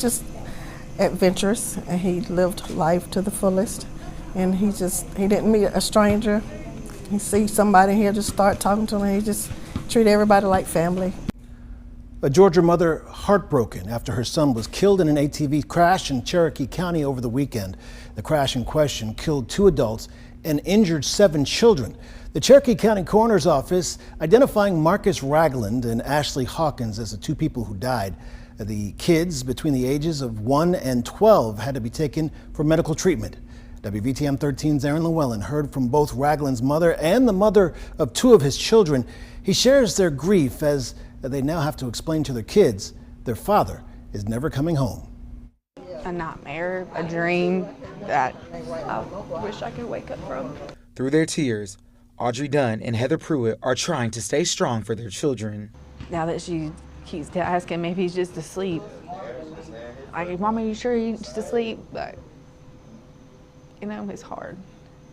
just adventurous, and he lived life to the fullest. And he didn't meet a stranger. He sees somebody here, just start talking to him. He just treat everybody like family. A Georgia mother heartbroken after her son was killed in an ATV crash in Cherokee County over the weekend. The crash in question killed 2 adults and injured 7 children. The Cherokee County Coroner's Office identifying Marcus Ragland and Ashley Hawkins as the 2 people who died. The kids between the ages of 1 and 12 had to be taken for medical treatment. WVTM 13's Aaron Llewellyn heard from both Ragland's mother and the mother of 2 of his children. He shares their grief as they now have to explain to their kids their father is never coming home. A nightmare, a dream that I wish I could wake up from. Through their tears, Audrey Dunn and Heather Pruitt are trying to stay strong for their children. Now that she keeps asking me if he's just asleep, like, Mom, are you sure he's just asleep? But, you know, it's hard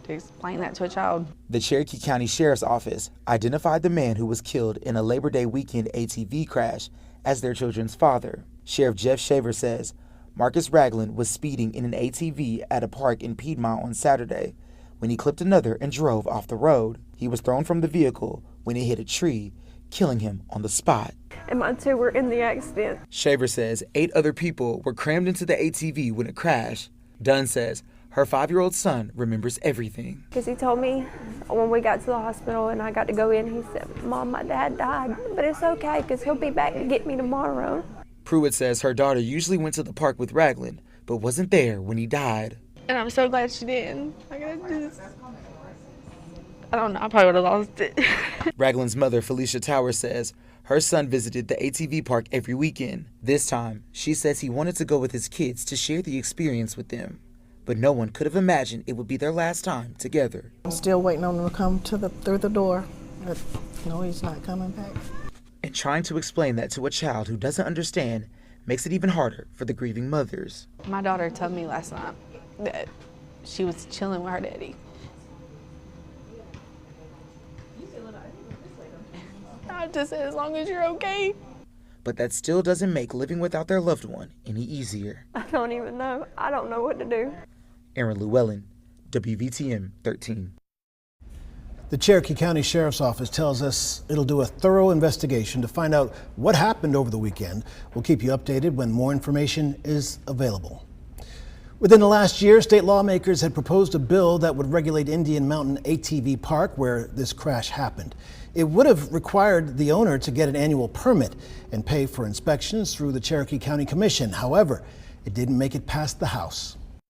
to explain that to a child. The Cherokee County Sheriff's Office identified the man who was killed in a Labor Day weekend ATV crash as their children's father. Sheriff Jeff Shaver says Marcus Ragland was speeding in an ATV at a park in Piedmont on Saturday when he clipped another and drove off the road. He was thrown from the vehicle when he hit a tree, killing him on the spot. And my 2 were in the accident. Shaver says 8 other people were crammed into the ATV when it crashed. Dunn says her 5-year-old son remembers everything. Because he told me when we got to the hospital and I got to go in, he said, Mom, my dad died, but it's okay because he'll be back to get me tomorrow. Pruitt says her daughter usually went to the park with Ragland, but wasn't there when he died. And I'm so glad she didn't. I don't know, I probably would have lost it. Ragland's mother, Felicia Towers, says her son visited the ATV park every weekend. This time, she says he wanted to go with his kids to share the experience with them, but no one could have imagined it would be their last time together. I'm still waiting on him to come through the door, but no, he's not coming back. And trying to explain that to a child who doesn't understand makes it even harder for the grieving mothers. My daughter told me last night that she was chilling with her daddy. I just said, as long as you're okay. But that still doesn't make living without their loved one any easier. I don't even know. I don't know what to do. Aaron Llewellyn, WVTM 13. The Cherokee County Sheriff's Office tells us it'll do a thorough investigation to find out what happened over the weekend. We'll keep you updated when more information is available. Within the last year, state lawmakers had proposed a bill that would regulate Indian Mountain ATV Park, where this crash happened. It would have required the owner to get an annual permit and pay for inspections through the Cherokee County Commission. However, it didn't make it past the House.